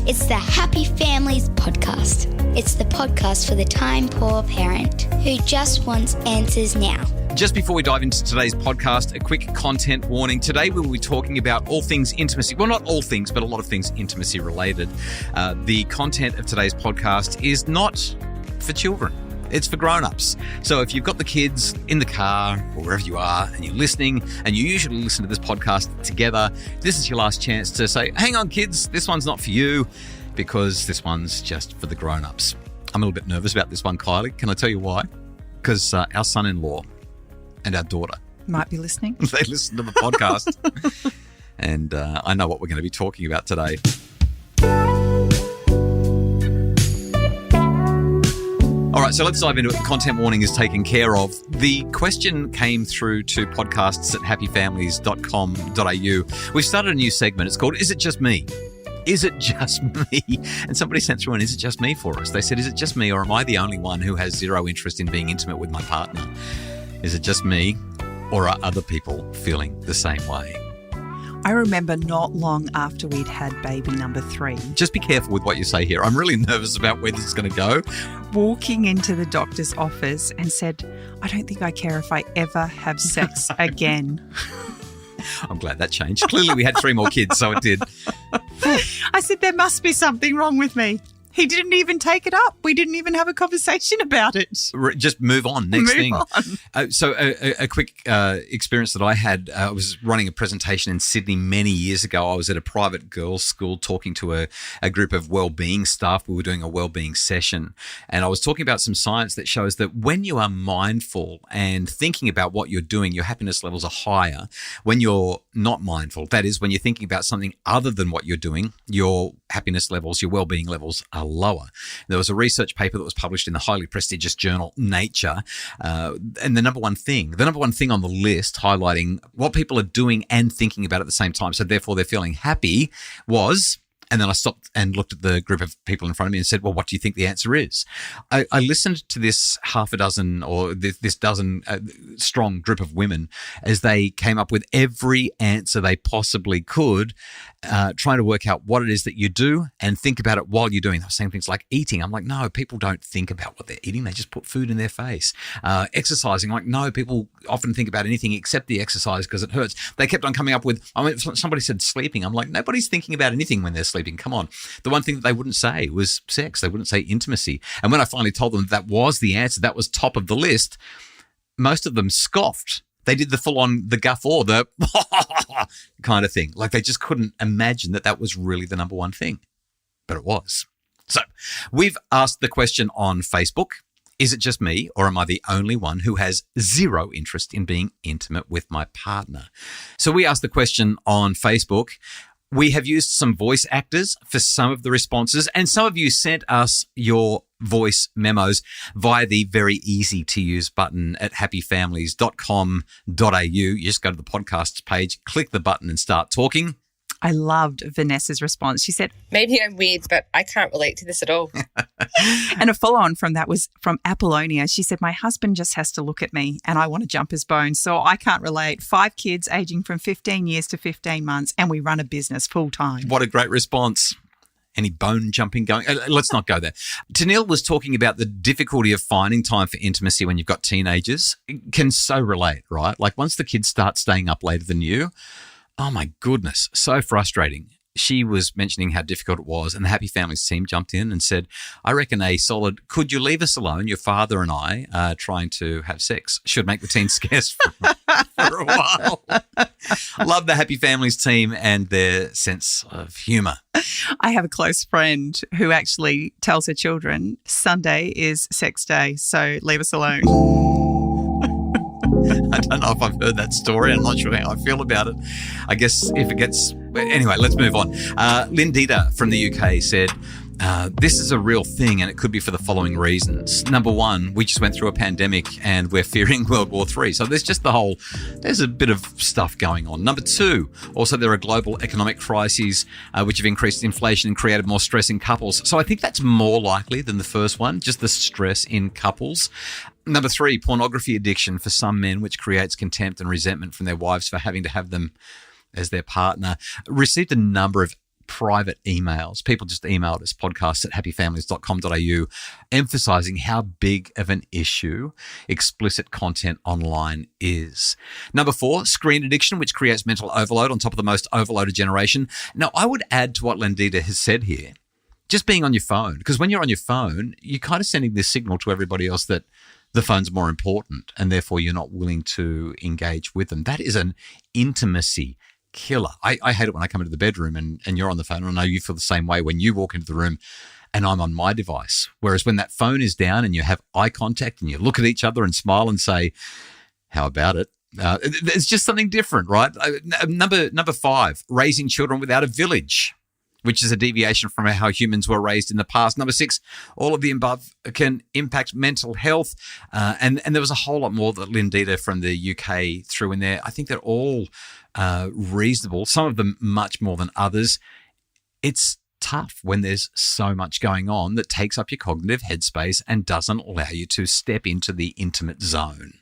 It's the Happy Families podcast. It's the podcast for the time-poor parent who just wants answers now. Just before we dive into today's podcast, a quick content warning. Today we will be talking about all things intimacy. Well, not all things, but a lot of things intimacy related. The content of today's podcast is not for children. It's for grown-ups. So if you've got the kids in the car or wherever you are and you're listening and you usually listen to this podcast together, this is your last chance to say, hang on kids, this one's not for you because this one's just for the grown-ups. I'm a little bit nervous about this one, Kylie. Can I tell you why? Because our son-in-law and our daughter might be listening. They listen to the podcast. And I know what we're going to be talking about today. All right, so let's dive into it. The content warning is taken care of. The question came through to podcasts at happyfamilies.com.au. We've started a new segment. It's called Is It Just Me? Is it just me? And somebody sent through an Is It Just Me for us. They said, is it just me or am I the only one who has zero interest in being intimate with my partner? Is it just me or are other people feeling the same way? I remember not long after we'd had baby number 3. Just be careful with what you say here. I'm really nervous about where this is going to go. Walking into the doctor's office and said, I don't think I care if I ever have sex again. I'm glad that changed. Clearly we had 3 more kids, so it did. I said, there must be something wrong with me. He didn't even take it up. We didn't even have a conversation about it. Just move on. Next thing. So a quick experience that I had, I was running a presentation in Sydney many years ago. I was at a private girls' school talking to a group of wellbeing staff. We were doing a wellbeing session. And I was talking about some science that shows that when you are mindful and thinking about what you're doing, your happiness levels are higher. When you're not mindful, that is, when you're thinking about something other than what you're doing, your happiness levels, your wellbeing levels are lower. There was a research paper that was published in the highly prestigious journal Nature, and the number one thing on the list highlighting what people are doing and thinking about at the same time, so therefore they're feeling happy, was... And then I stopped and looked at the group of people in front of me and said, well, what do you think the answer is? I listened to this half a dozen or this dozen strong group of women as they came up with every answer they possibly could, trying to work out what it is that you do and think about it while you're doing. They were saying things like eating. I'm like, no, people don't think about what they're eating. They just put food in their face. Exercising. I'm like, no, people often think about anything except the exercise because it hurts. They kept on coming up with, somebody said sleeping. I'm like, nobody's thinking about anything when they're sleeping. Come on. The one thing that they wouldn't say was sex. They wouldn't say intimacy. And when I finally told them that was the answer, that was top of the list, most of them scoffed. They did the full-on, the guffaw, the kind of thing. Like they just couldn't imagine that was really the number one thing. But it was. So we've asked the question on Facebook. Is it just me or am I the only one who has zero interest in being intimate with my partner? So we asked the question on Facebook. We have used some voice actors for some of the responses, and some of you sent us your voice memos via the very easy to use button at happyfamilies.com.au. You just go to the podcasts page, click the button and start talking. I loved Vanessa's response. She said, maybe I'm weird, but I can't relate to this at all. And a follow-on from that was from Apollonia. She said, my husband just has to look at me and I want to jump his bones, so I can't relate. 5 kids aging from 15 years to 15 months and we run a business full-time. What a great response. Any bone jumping going? Let's not go there. Tanil was talking about the difficulty of finding time for intimacy when you've got teenagers. It can so relate, right? Like once the kids start staying up later than you, oh my goodness, so frustrating. She was mentioning how difficult it was, and the Happy Families team jumped in and said, I reckon a solid, could you leave us alone? Your father and I are trying to have sex. Should make the teens scarce for a while. Love the Happy Families team and their sense of humour. I have a close friend who actually tells her children, Sunday is sex day, so leave us alone. I don't know if I've heard that story. I'm not sure how I feel about it. I guess if it gets... Anyway, let's move on. Lindita from the UK said, this is a real thing and it could be for the following reasons. Number one, we just went through a pandemic and we're fearing World War III. So there's just there's a bit of stuff going on. Number two, also there are global economic crises which have increased inflation and created more stress in couples. So I think that's more likely than the first one, just the stress in couples. Number three, pornography addiction for some men, which creates contempt and resentment from their wives for having to have them as their partner. Received a number of private emails. People just emailed us, podcast@happyfamilies.com.au, emphasizing how big of an issue explicit content online is. Number 4, screen addiction, which creates mental overload on top of the most overloaded generation. Now, I would add to what Lendita has said here, just being on your phone, because when you're on your phone, you're kind of sending this signal to everybody else that the phone's more important and therefore you're not willing to engage with them. That is an intimacy killer. I hate it when I come into the bedroom and you're on the phone. I know you feel the same way when you walk into the room and I'm on my device. Whereas when that phone is down and you have eye contact and you look at each other and smile and say, how about it? It's just something different, right? Number 5, raising children without a village, which is a deviation from how humans were raised in the past. Number 6, all of the above can impact mental health. And there was a whole lot more that Lindita from the UK threw in there. I think they're all reasonable, some of them much more than others. It's tough when there's so much going on that takes up your cognitive headspace and doesn't allow you to step into the intimate zone.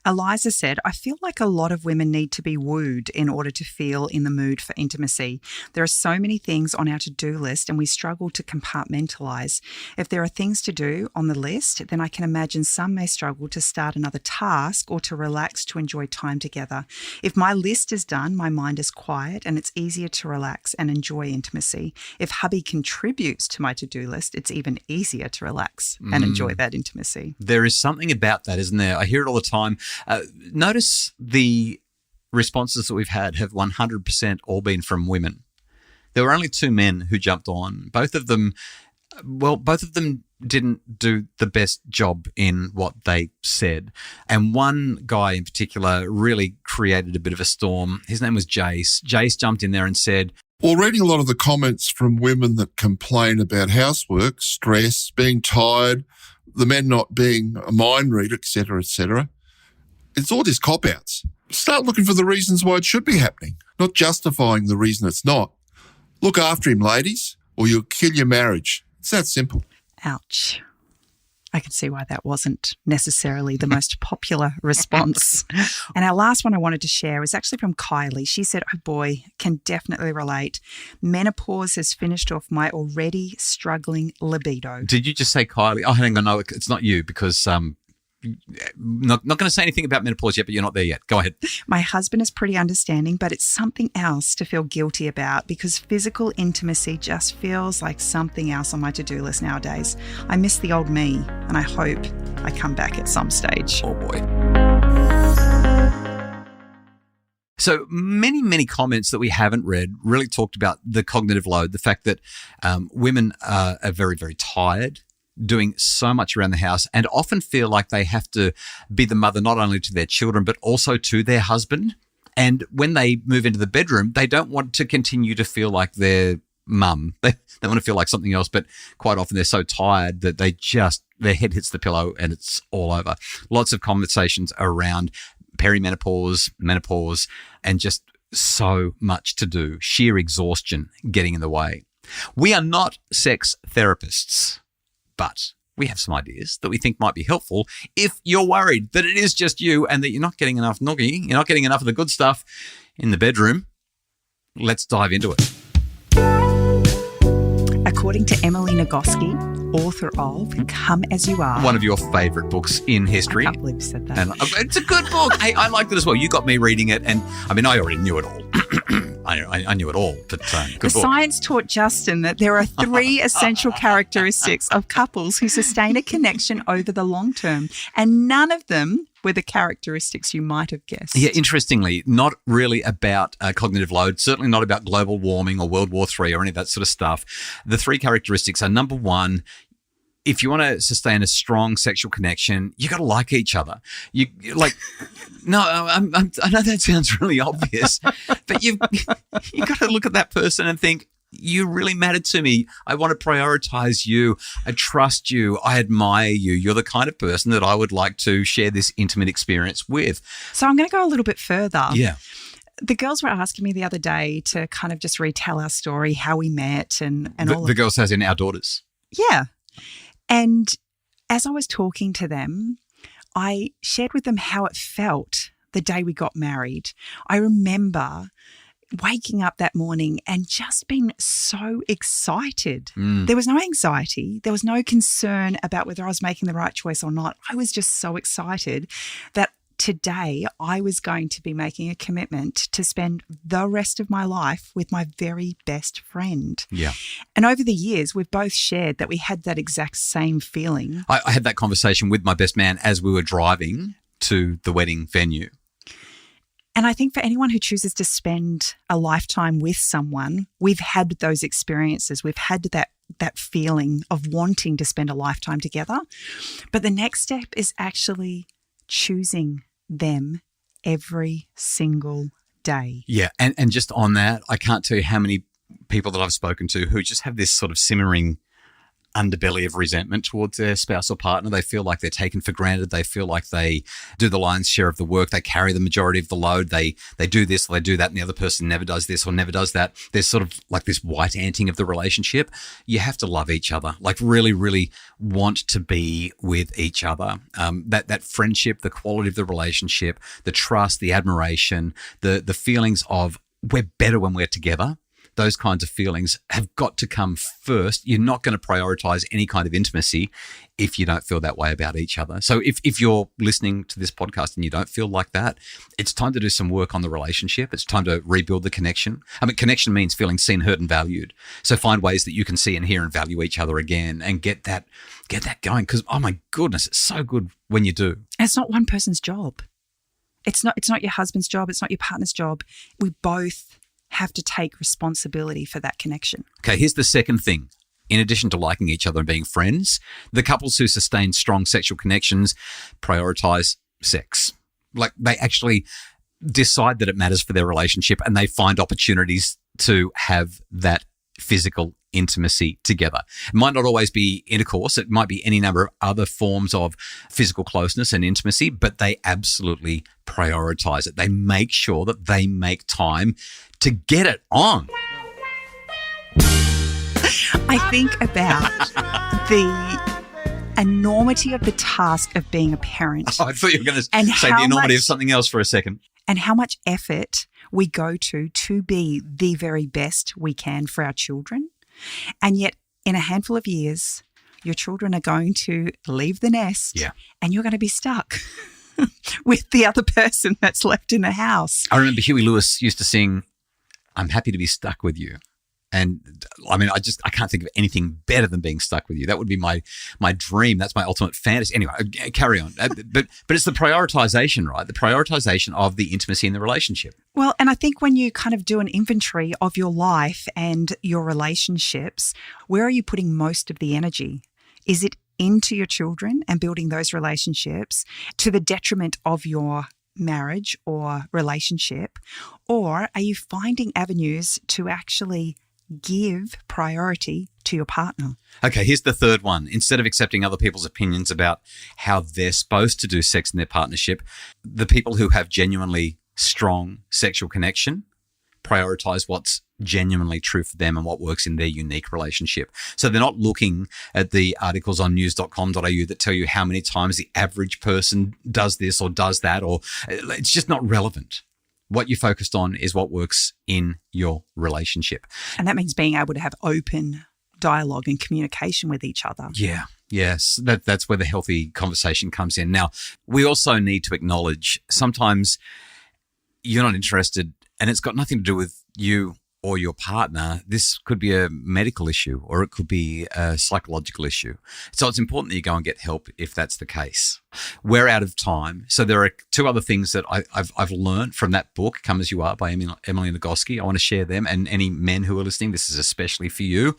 Eliza said, I feel like a lot of women need to be wooed in order to feel in the mood for intimacy. There are so many things on our to-do list and we struggle to compartmentalise. If there are things to do on the list, then I can imagine some may struggle to start another task or to relax to enjoy time together. If my list is done, my mind is quiet and it's easier to relax and enjoy intimacy. If hubby contributes to my to-do list, it's even easier to relax and enjoy that intimacy. There is something about that, isn't there? I hear it all the time. Notice the responses that we've had have 100% all been from women. There were only 2 men who jumped on. Both of them didn't do the best job in what they said. And one guy in particular really created a bit of a storm. His name was Jace. Jace jumped in there and said, well, reading a lot of the comments from women that complain about housework, stress, being tired, the men not being a mind reader, etc., it's all just cop-outs. Start looking for the reasons why it should be happening, not justifying the reason it's not. Look after him, ladies, or you'll kill your marriage. It's that simple. Ouch. I can see why that wasn't necessarily the most popular response. And our last one I wanted to share was actually from Kylie. She said, oh boy, can definitely relate. Menopause has finished off my already struggling libido. Did you just say Kylie? Oh, hang on, no, it's not you because not going to say anything about menopause yet, but you're not there yet. Go ahead. My husband is pretty understanding, but it's something else to feel guilty about because physical intimacy just feels like something else on my to-do list nowadays. I miss the old me, and I hope I come back at some stage. Oh, boy. So many comments that we haven't read really talked about the cognitive load, the fact that women are very, very tired, doing so much around the house and often feel like they have to be the mother not only to their children but also to their husband. And when they move into the bedroom, they don't want to continue to feel like their mum. They want to feel like something else, but quite often they're so tired that their head hits the pillow and it's all over. Lots of conversations around perimenopause, menopause, and just so much to do. Sheer exhaustion getting in the way. We are not sex therapists, but we have some ideas that we think might be helpful if you're worried that it is just you and that you're not getting enough noogie, you're not getting enough of the good stuff in the bedroom. Let's dive into it. According to Emily Nagoski, author of Come As You Are. One of your favourite books in history. I can't believe you said that. And it's a good book. Hey, I liked it as well. You got me reading it and, I mean, I already knew it all. I knew it all, but good book. Science taught Justin that there are 3 essential characteristics of couples who sustain a connection over the long term, and none of them were the characteristics you might have guessed. Yeah, interestingly, not really about cognitive load, certainly not about global warming or World War III or any of that sort of stuff. The 3 characteristics are, number 1, if you want to sustain a strong sexual connection, you got to like each other. You like, no, I know that sounds really obvious, but you got to look at that person and think, you really matter to me. I want to prioritize you. I trust you. I admire you. You're the kind of person that I would like to share this intimate experience with. So I'm going to go a little bit further. Yeah. The girls were asking me the other day to kind of just retell our story, how we met and all the girls as in our daughters. Yeah. And as I was talking to them, I shared with them how it felt the day we got married. I remember waking up that morning and just being so excited. There was no anxiety. There was no concern about whether I was making the right choice or not. I was just so excited that today I was going to be making a commitment to spend the rest of my life with my very best friend. Yeah. And over the years, we've both shared that we had that exact same feeling. I had that conversation with my best man as we were driving to the wedding venue. And I think for anyone who chooses to spend a lifetime with someone, we've had those experiences. We've had that feeling of wanting to spend a lifetime together. But the next step is actually choosing them every single day. Yeah. And just on that, I can't tell you how many people that I've spoken to who just have this sort of simmering underbelly of resentment towards their spouse or partner. They feel like they're taken for granted. They feel like they do the lion's share of the work. They carry the majority of the load. They do this or they do that, and the other person never does this or never does that. There's sort of like this white anting of the relationship. You have to love each other, like really, really want to be with each other. That friendship, the quality of the relationship, the trust, the admiration, the feelings of we're better when we're together. Those kinds of feelings have got to come first. You're not going to prioritize any kind of intimacy if you don't feel that way about each other. So if you're listening to this podcast and you don't feel like that, it's time to do some work on the relationship. It's time to rebuild the connection. I mean, connection means feeling seen, heard, and valued. So find ways that you can see and hear and value each other again and get that going. Because, oh my goodness, it's so good when you do. And it's not one person's job. It's not your husband's job. It's not your partner's job. We both have to take responsibility for that connection. Okay, here's the second thing. In addition to liking each other and being friends, the couples who sustain strong sexual connections prioritize sex. Like they actually decide that it matters for their relationship and they find opportunities to have that physical intimacy together. It might not always be intercourse. It might be any number of other forms of physical closeness and intimacy, but they absolutely prioritize it. They make sure that they make time to get it on. I think about the enormity of the task of being a parent. Oh, I thought you were going to say the enormity of something else for a second. And how much effort we go to be the very best we can for our children. And yet, in a handful of years, your children are going to leave the nest and you're going to be stuck with the other person that's left in the house. I remember Huey Lewis used to sing, "I'm happy to be stuck with you." And I mean, I can't think of anything better than being stuck with you. That would be my dream. That's my ultimate fantasy. Anyway, carry on. But it's the prioritization, right? The prioritization of the intimacy in the relationship. Well, and I think when you kind of do an inventory of your life and your relationships, where are you putting most of the energy? Is it into your children and building those relationships to the detriment of your marriage or relationship? Or are you finding avenues to actually give priority to your partner? Okay, here's the third one. Instead of accepting other people's opinions about how they're supposed to do sex in their partnership, the people who have genuinely strong sexual connection prioritize what's genuinely true for them and what works in their unique relationship. So they're not looking at the articles on news.com.au that tell you how many times the average person does this or does that, or it's just not relevant. What you're focused on is what works in your relationship. And that means being able to have open dialogue and communication with each other. Yeah. Yes. That's where the healthy conversation comes in. Now, we also need to acknowledge sometimes you're not interested and it's got nothing to do with you or your partner. This could be a medical issue or it could be a psychological issue. So it's important that you go and get help if that's the case. We're out of time. So there are two other things that I've learned from that book, Come As You Are by Emily Nagoski. I want to share them, and any men who are listening, this is especially for you.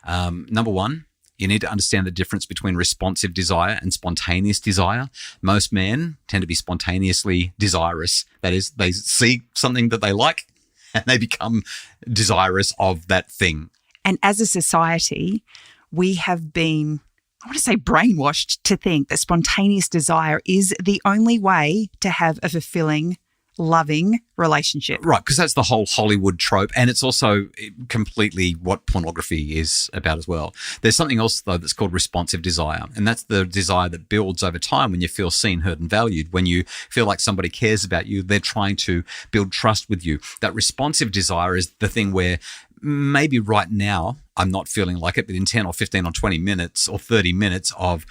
Number one, you need to understand the difference between responsive desire and spontaneous desire. Most men tend to be spontaneously desirous. That is, they see something that they like and they become desirous of that thing. And as a society, we have been, I want to say, brainwashed to think that spontaneous desire is the only way to have a fulfilling, loving relationship. Right, because that's the whole Hollywood trope, and it's also completely what pornography is about as well. There's something else, though, that's called responsive desire, and that's the desire that builds over time when you feel seen, heard, and valued, when you feel like somebody cares about you, they're trying to build trust with you. That responsive desire is the thing where maybe right now I'm not feeling like it, but in 10 or 15 or 20 minutes or 30 minutes of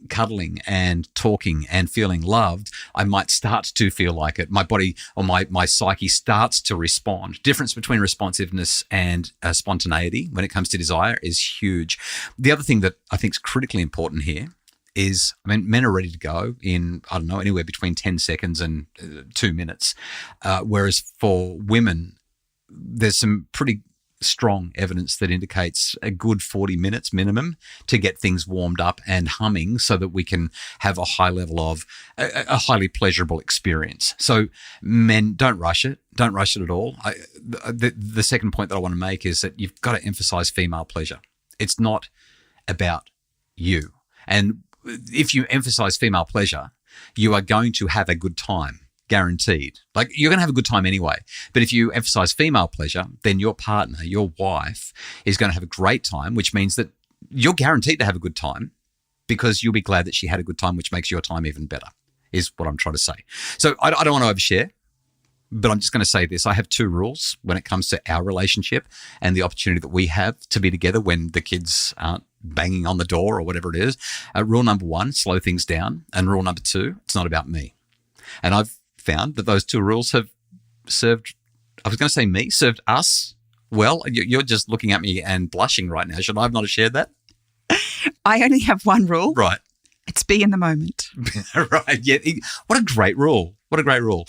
cuddling and talking and feeling loved, I might start to feel like it. My body or my psyche starts to respond. Difference between responsiveness and spontaneity when it comes to desire is huge. The other thing that I think is critically important here is, men are ready to go in, anywhere between 10 seconds and 2 minutes. Whereas for women, there's some pretty strong evidence that indicates a good 40 minutes minimum to get things warmed up and humming so that we can have a high level of a highly pleasurable experience. So men, don't rush it. Don't rush it at all. The second point that I want to make is that you've got to emphasize female pleasure. It's not about you. And if you emphasize female pleasure, you are going to have a good time. Guaranteed. Like, you're going to have a good time anyway. But if you emphasize female pleasure, then your partner, your wife, is going to have a great time, which means that you're guaranteed to have a good time because you'll be glad that she had a good time, which makes your time even better, is what I'm trying to say. So I don't want to overshare, but I'm just going to say this. I have 2 rules when it comes to our relationship and the opportunity that we have to be together when the kids aren't banging on the door or whatever it is. Rule number 1, slow things down. And rule number 2, it's not about me. And I've found that those 2 rules have served us well. You're just looking at me and blushing right now. Should I have not shared that? I only have 1 rule. Right. It's be in the moment. Right. Yeah. What a great rule. What a great rule.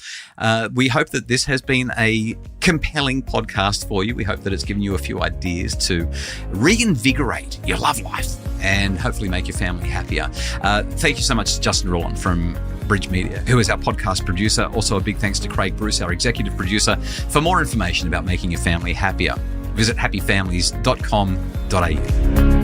We hope that this has been a compelling podcast for you. We hope that it's given you a few ideas to reinvigorate your love life and hopefully make your family happier. Thank you so much to Justin Rowland from Bridge Media, who is our podcast producer. Also, a big thanks to Craig Bruce, our executive producer. For more information about making your family happier, visit happyfamilies.com.au.